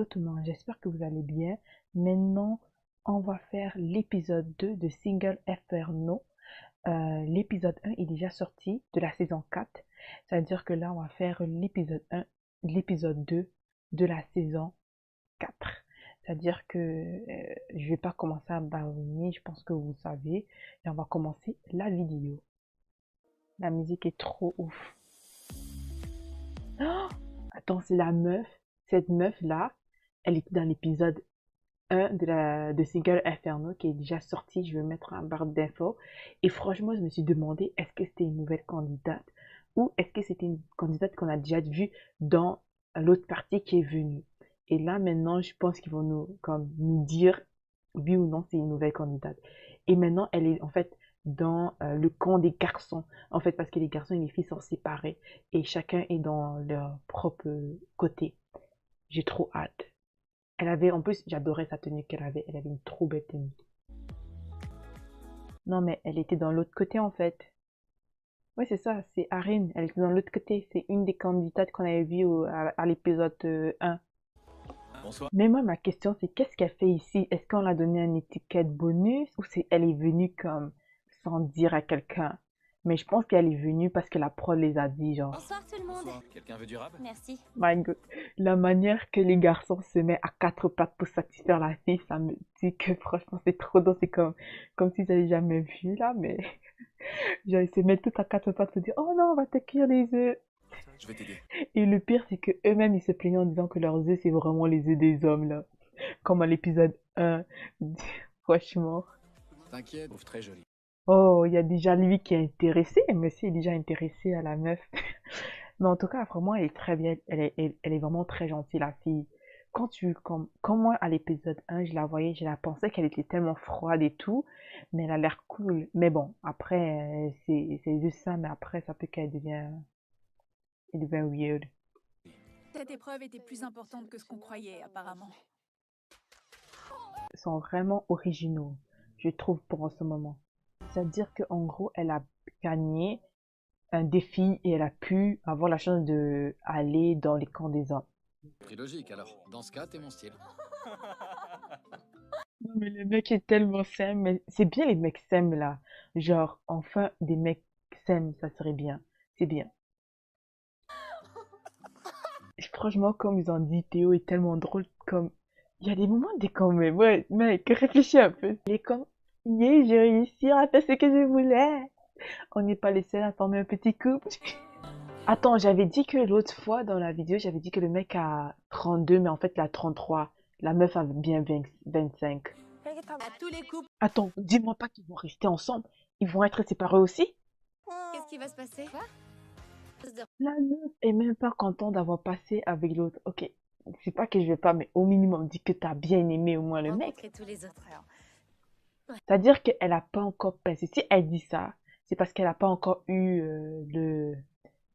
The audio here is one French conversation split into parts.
tout le monde, j'espère que vous allez bien. Maintenant, on va faire l'épisode 2 de Single Inferno. L'épisode 1 est déjà sorti de la saison 4. C'est-à-dire que là, on va faire l'épisode 1, l'épisode 2 de la saison 4. C'est-à-dire que je vais pas commencer à barouiner, je pense que vous savez. Et on va commencer la vidéo. La musique est trop ouf. Oh, attends, c'est la meuf. Cette meuf-là, elle est dans l'épisode 1 de Single Inferno qui est déjà sorti. Je vais mettre en barre d'infos. Et franchement, je me suis demandé est-ce que c'était une nouvelle candidate ou est-ce que c'était une candidate qu'on a déjà vue dans l'autre partie qui est venue. Et là, maintenant, je pense qu'ils vont nous dire oui ou non c'est une nouvelle candidate. Et maintenant, elle est en fait dans le camp des garçons. En fait, parce que les garçons et les filles sont séparés et chacun est dans leur propre côté. J'ai trop hâte. Elle avait, en plus, j'adorais sa tenue qu'elle avait. Elle avait une trop belle tenue. Non, mais elle était dans l'autre côté, en fait. Ouais, c'est ça, c'est Arin. Elle était dans l'autre côté. C'est une des candidates qu'on avait vues à l'épisode 1. Bonsoir. Mais moi, ma question, c'est qu'est-ce qu'elle fait ici? Est-ce qu'on l'a donné une étiquette bonus ou c'est elle est venue comme sans dire à quelqu'un? Mais je pense qu'elle est venue parce que la prod les a dit, genre. Bonsoir tout le monde. Bonsoir. Quelqu'un veut du rab? Merci. My God. La manière que les garçons se mettent à quatre pattes pour satisfaire la fille, ça me dit que franchement c'est trop drôle. C'est comme s'ils n'avaient jamais vu là, mais genre ils se mettent tout à quatre pattes pour dire oh non, on va te cuire les œufs. Je vais t'aider. Et le pire c'est que eux-mêmes ils se plaignaient en disant que leurs œufs c'est vraiment les œufs des hommes là. Comme à l'épisode 1. Franchement. T'inquiète, trouve très joli. Oh, il y a déjà lui qui est intéressé. Monsieur est déjà intéressé à la meuf. Mais en tout cas, vraiment, elle est très bien. Elle est vraiment très gentille, la fille. Quand moi, à l'épisode 1, je la voyais, je la pensais qu'elle était tellement froide et tout. Mais elle a l'air cool. Mais bon, après, c'est juste ça. Mais après, ça peut elle devient weird. Cette épreuve était plus importante que ce qu'on croyait, apparemment. Ils sont vraiment originaux, je trouve, pour ce moment. C'est-à-dire qu'en gros, elle a gagné un défi et elle a pu avoir la chance de aller dans les camps des hommes. C'est logique alors. Dans ce cas, t'es mon style. Non, mais le mec est tellement simple, mais c'est bien les mecs simples là. Genre, enfin, des mecs simples, ça serait bien. C'est bien. Et franchement, comme ils ont dit, Théo est tellement drôle, comme... Il y a des moments de quand même, ouais, mec, réfléchis un peu. Il est comme, yeah, j'ai réussi à faire ce que je voulais. On n'est pas les seuls à former un petit couple. Attends, j'avais dit que l'autre fois dans la vidéo, j'avais dit que le mec a 32, mais en fait il a 33. La meuf a bien 25. À tous les couples, Attends, dis-moi pas qu'ils vont rester ensemble. Ils vont être séparés aussi? Qu'est-ce qui va se passer? Quoi? La meuf est même pas contente d'avoir passé avec l'autre. Ok, c'est pas que je vais pas, mais au minimum, dis que t'as bien aimé au moins le mec. Rencontrer tous les autres. C'est-à-dire qu'elle a pas encore passé. Si elle dit ça, c'est parce qu'elle a pas encore eu le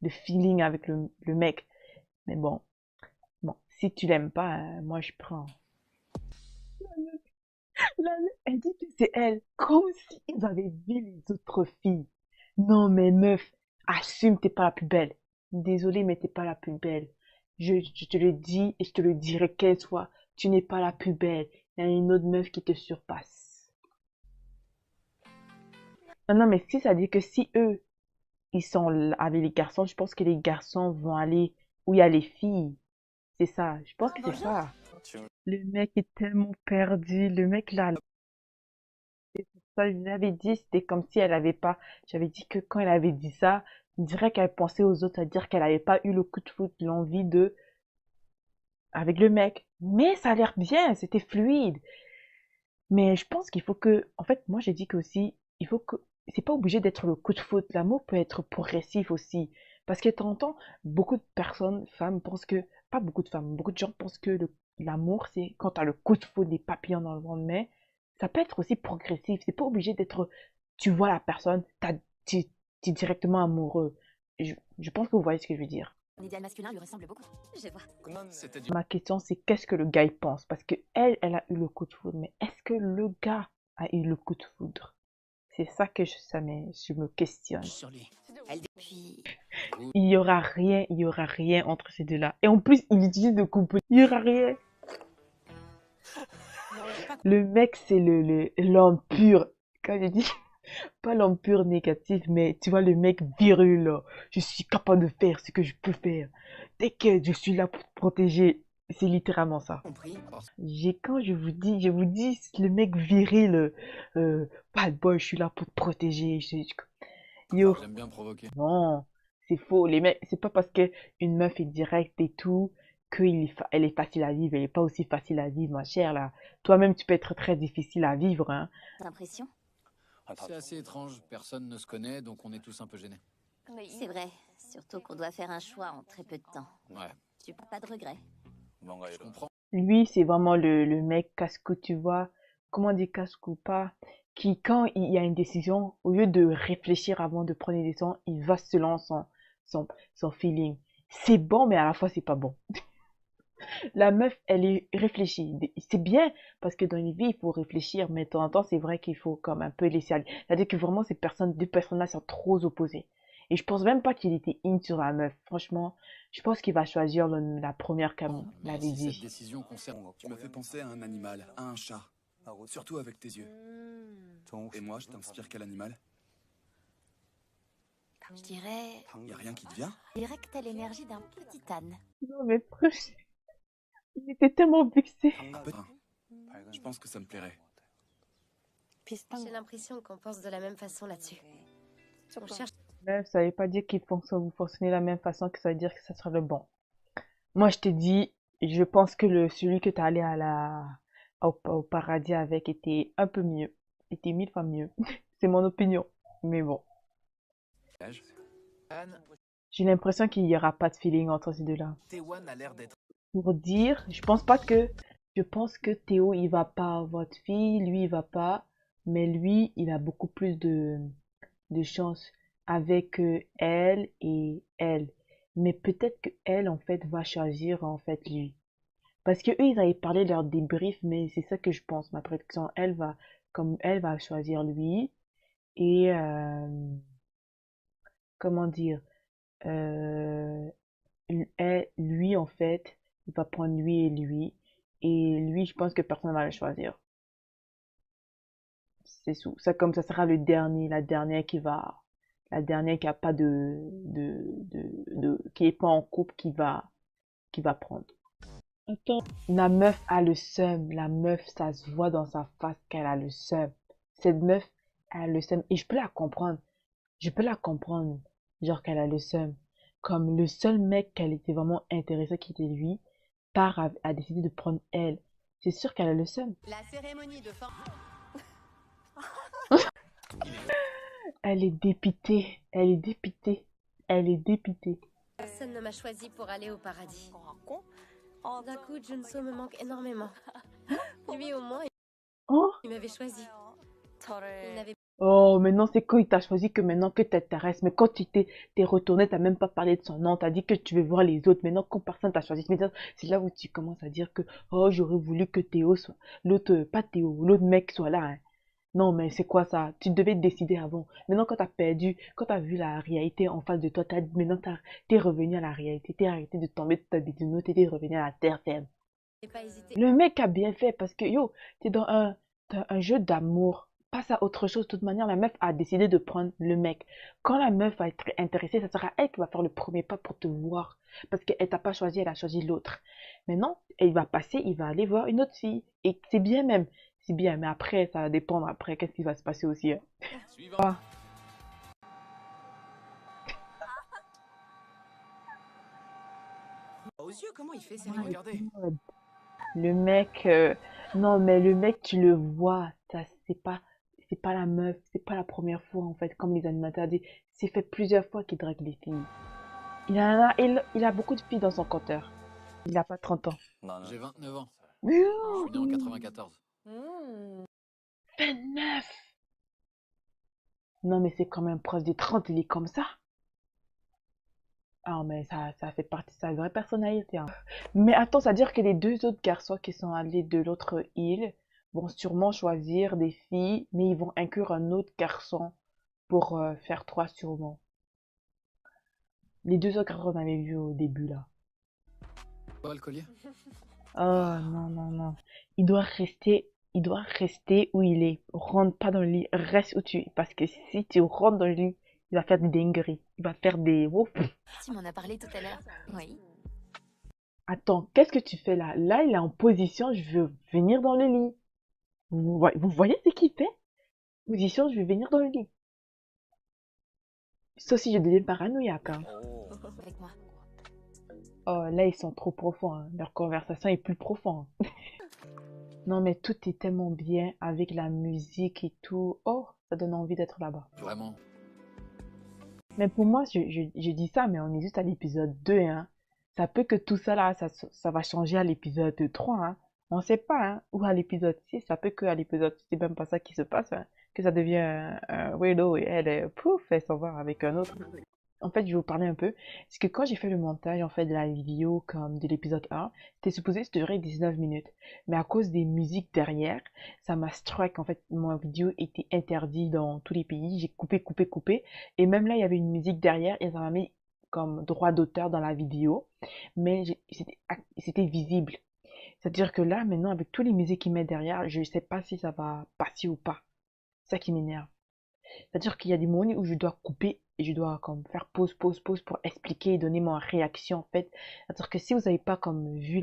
feeling avec le mec. Mais bon, si tu l'aimes pas, moi je prends. Elle dit que c'est elle, comme si ils avaient vu les autres filles. Non mais meuf, assume, t'es pas la plus belle. Désolée, mais t'es pas la plus belle. Je te le dis et je te le dirai qu'elle soit. Tu n'es pas la plus belle. Il y a une autre meuf qui te surpasse. Non, non, mais si ça dit que si eux, ils sont là avec les garçons, je pense que les garçons vont aller où il y a les filles. C'est ça, je pense que c'est ça. Le mec est tellement perdu. Le mec là, ça, je l'avais dit, c'était comme si elle avait pas. J'avais dit que quand elle avait dit ça, on dirait qu'elle pensait aux autres, c'est-à-dire qu'elle avait pas eu le coup de foudre, l'envie de. Avec le mec. Mais ça a l'air bien, c'était fluide. Mais je pense qu'il faut que. En fait, moi j'ai dit que aussi, il faut que. C'est pas obligé d'être le coup de foudre. L'amour peut être progressif aussi. Parce que de temps en temps, beaucoup de personnes, femmes, pensent que. Pas beaucoup de femmes, beaucoup de gens pensent que l'amour, c'est quand t'as le coup de foudre, les papillons dans le ventre. Mais ça peut être aussi progressif. C'est pas obligé d'être. Tu vois la personne, t'es directement amoureux. Je pense que vous voyez ce que je veux dire. Mon idéal masculin lui ressemble beaucoup. Je vois. C'était du... Ma question, c'est qu'est-ce que le gars il pense? Parce que elle a eu le coup de foudre. Mais est-ce que le gars a eu le coup de foudre? C'est ça que je me questionne. sur lui. Elle puis Il y aura rien entre ces deux-là. Et en plus, ils utilisent le couple. Il y aura rien. Le mec, c'est l'homme pur. Quand je dis pas l'homme pur négatif, mais tu vois, le mec viril, là. Je suis capable de faire ce que je peux faire. T'inquiète, je suis là pour te protéger. C'est littéralement ça. Compris. Quand je vous dis, le mec viril, bad boy, je suis là pour te protéger. Yo, J'aime bien provoquer. non, c'est faux. Les mecs, c'est pas parce que une meuf est directe et tout elle est facile à vivre. Elle est pas aussi facile à vivre, ma chère, là. Toi-même, tu peux être très difficile à vivre, hein. L'impression. C'est assez étrange, personne ne se connaît, donc on est tous un peu gênés. C'est vrai. Surtout qu'on doit faire un choix en très peu de temps. Ouais, Tu n'as pas de regrets. je comprends. Lui, c'est vraiment le mec casse-cou, tu vois. Comment on dit casse-cou pas? Qui, quand il y a une décision, au lieu de réfléchir avant de prendre une décision, il va selon son feeling. C'est bon, mais à la fois, c'est pas bon. La meuf, elle est réfléchie. C'est bien, parce que dans une vie, il faut réfléchir, mais de temps en temps, c'est vrai qu'il faut comme un peu laisser aller. C'est-à-dire que vraiment, deux personnes-là sont trop opposées. Et je pense même pas qu'il était in sur la meuf. Franchement, je pense qu'il va choisir la première comme Mais l'avait si cette dit. décision concerne... Tu me fais penser à un animal, à un chat. Surtout avec tes yeux. Et moi, je t'inspire quel animal? Je dirais. Y a rien qui te vient? Je dirais que t'as l'énergie d'un petit âne. Non, mais il était tellement vexé. Un peu. Je pense que ça me plairait. J'ai l'impression qu'on pense de la même façon là-dessus. On cherche. Meuf, ça veut pas dire vous fonctionnez de la même façon que ça veut dire que ça sera le bon. Moi, je te dis, je pense que celui que t'es allé au paradis avec était un peu mieux. Était 1000 fois mieux. C'est mon opinion. Mais bon. Anne, J'ai l'impression qu'il n'y aura pas de feeling entre ces deux-là. Taewan a l'air d'être... Pour dire, je pense que Théo, il va pas avoir de fille, lui, il va pas, mais lui, il a beaucoup plus de chance avec elle et elle. Mais peut-être que elle, en fait, va choisir, en fait, lui. Parce que eux, ils avaient parlé de leur débrief, mais c'est ça que je pense, ma prédiction. Comme elle va choisir lui, et, comment dire, euh, lui, en fait, il va prendre lui, et lui, je pense que personne ne va le choisir. C'est tout. Ça, comme ça sera la dernière qui a pas qui est pas en couple, qui va prendre. Attends. La meuf a le seum. La meuf, ça se voit dans sa face qu'elle a le seum. Cette meuf a le seum. Et je peux la comprendre. Je peux la comprendre. Genre qu'elle a le seum. Comme le seul mec qu'elle était vraiment intéressée, qui était lui, a décidé de prendre elle. C'est sûr qu'elle a le seum. La cérémonie de fin. Elle est dépitée. Elle est dépitée. Elle est dépitée. Personne ne m'a choisi pour aller au paradis. D'un coup, Junso me manque énormément. Lui, au moins, Oh, il m'avait choisi. Il n'avait oh, maintenant c'est quand il t'a choisi que maintenant que t'intéresses. Mais quand t'es retourné, t'as même pas parlé de son nom. T'as dit que tu veux voir les autres. Maintenant, quand personne t'a choisi, c'est là où tu commences à dire que, oh, j'aurais voulu que Théo soit, pas Théo, l'autre mec soit là, hein. Non, mais c'est quoi ça? Tu devais te décider avant. Maintenant, quand t'as perdu, quand t'as vu la réalité en face de toi, t'es revenu à la réalité. T'es arrêté de tomber de ta bisounours, t'es revenu à la terre ferme. pas hésité. Le mec a bien fait parce que, yo, t'es dans un jeu d'amour. Passe à autre chose. De toute manière, la meuf a décidé de prendre le mec. Quand la meuf va être intéressée, ça sera elle qui va faire le premier pas pour te voir. Parce qu'elle t'a pas choisi, elle a choisi l'autre. Maintenant, il va passer, il va aller voir une autre fille. Et c'est bien même. C'est bien, mais après, ça va dépendre après, qu'est-ce qui va se passer aussi, hein. Suivant. Ah, Aux yeux, comment il fait, c'est regardez. le mec, non, mais le mec, tu le vois, ça, c'est pas la meuf, c'est pas la première fois, en fait, comme les animateurs disent, c'est fait plusieurs fois qu'il drague les filles. Il a beaucoup de filles dans son compteur. Il a pas 30 ans. J'ai 29 ans. Mais Je suis né en 94. 29! Non, mais c'est quand même proche des 30, il est comme ça. Ah, mais ça fait partie de sa vraie personnalité, hein. Mais attends, c'est-à-dire que les deux autres garçons qui sont allés de l'autre île vont sûrement choisir des filles, mais ils vont inclure un autre garçon pour faire trois sûrement. Les deux autres garçons qu'on avait vus au début, là. Pas le collier? Oh non, non, non. Il doit rester où il est. Rentre pas dans le lit, reste où tu es. Parce que si tu rentres dans le lit, il va faire des dingueries. Il va faire des... Ouf. Tu m'en as parlé tout à l'heure. Oui. Attends, qu'est-ce que tu fais là? Là, il est en position, je veux venir dans le lit. Vous voyez ce qu'il fait? Position, je veux venir dans le lit. Sauf si je deviens paranoïaque, hein. Avec moi. Oh, là, ils sont trop profonds, hein. Leur conversation est plus profonde. Non, mais tout est tellement bien avec la musique et tout. Oh, ça donne envie d'être là-bas. Vraiment. Mais pour moi, je dis ça, mais on est juste à l'épisode 2, hein. Ça peut que tout ça là, ça va changer à l'épisode 3, hein. On sait pas, hein. Ou à l'épisode 6, ça peut que à l'épisode 6, c'est même pas ça qui se passe, hein. Que ça devient un weirdo et elle, pouf, elle s'en va avec un autre. En fait, je vais vous parler un peu. C'est que quand j'ai fait le montage, en fait, de la vidéo comme de l'épisode 1, c'était supposé se durer 19 minutes. Mais à cause des musiques derrière, ça m'a strike. En fait, ma vidéo était interdite dans tous les pays. J'ai coupé, coupé, coupé. Et même là, il y avait une musique derrière et ça m'a mis comme droit d'auteur dans la vidéo. Mais c'était visible. C'est-à-dire que là, maintenant, avec tous les musiques qu'il met derrière, je ne sais pas si ça va passer ou pas. C'est ça qui m'énerve. C'est-à-dire qu'il y a des moments où je dois couper et je dois comme faire pause, pause, pause pour expliquer et donner ma réaction en fait. C'est-à-dire que si vous n'avez pas comme vu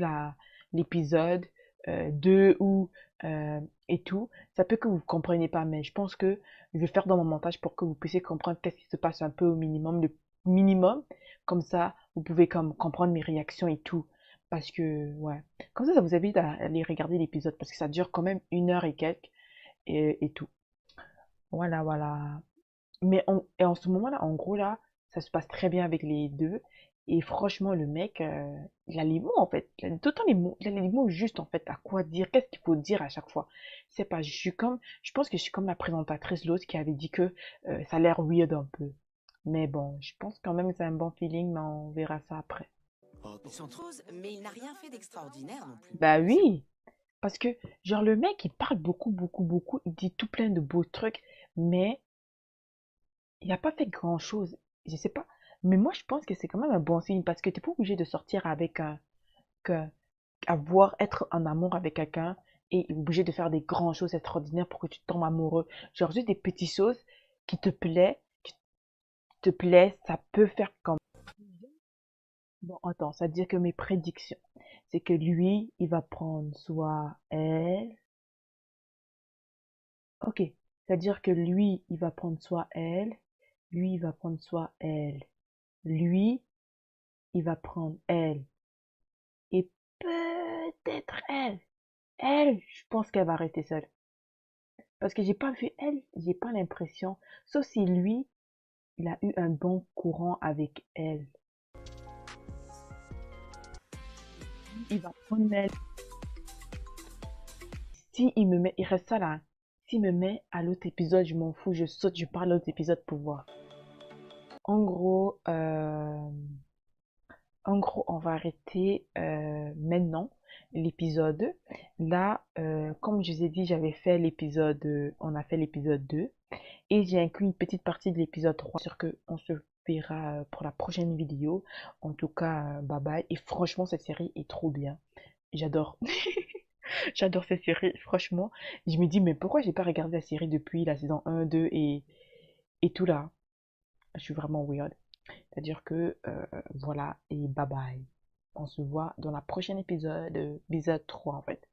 l'épisode 2 ou et tout, ça peut que vous ne compreniez pas, mais je pense que je vais faire dans mon montage pour que vous puissiez comprendre qu'est-ce qui se passe un peu au minimum, le minimum. Comme ça, vous pouvez comme comprendre mes réactions et tout. Parce que, ouais. Comme ça vous évite à aller regarder l'épisode parce que ça dure quand même 1 heure et quelques et tout. Voilà, voilà. Et en ce moment-là, en gros, là, ça se passe très bien avec les deux. Et franchement, le mec, il a les mots, en fait. Il a tout le temps les mots. Il a les mots justes, en fait, à quoi dire, qu'est-ce qu'il faut dire à chaque fois. C'est pas, je pense que je suis comme la présentatrice l'autre qui avait dit que ça a l'air weird un peu. Mais bon, je pense quand même que c'est un bon feeling, mais on verra ça après. Ils sont trop, mais il n'a rien fait d'extraordinaire non plus. Bah oui, parce que, genre, le mec, il parle beaucoup, beaucoup, beaucoup, il dit tout plein de beaux trucs, mais il n'a pas fait grand-chose. Je sais pas. Mais moi, je pense que c'est quand même un bon signe parce que tu n'es pas obligé de sortir avec que- être en amour avec quelqu'un et obligé de faire des grandes choses extraordinaires pour que tu tombes amoureux. Genre juste des petites choses qui te plaisent, ça peut faire comme. Bon, attends, ça veut dire que mes prédictions, c'est que lui, il va prendre soit elle. Ok, c'est-à-dire que lui, il va prendre soit elle, lui, il va prendre soit elle. Lui, il va prendre elle. Et peut-être elle. Elle, je pense qu'elle va rester seule. Parce que j'ai pas vu elle, j'ai pas l'impression. Sauf si lui, il a eu un bon courant avec elle. Il va prendre elle. Si il me met, il reste ça là, hein. S'il me met à l'autre épisode, je m'en fous, je saute, je parle à l'autre épisode pour voir. En gros, on va arrêter maintenant l'épisode. Là, comme je vous ai dit, on a fait l'épisode 2 et j'ai inclus une petite partie de l'épisode 3. Sûr que on se verra pour la prochaine vidéo. En tout cas, bye bye. Et franchement, cette série est trop bien. J'adore. J'adore cette série, franchement. Je me dis, mais pourquoi j'ai pas regardé la série depuis la saison 1, 2 et tout là? Je suis vraiment weird. C'est-à-dire que voilà, et bye bye. On se voit dans la prochaine épisode, épisode 3 en fait.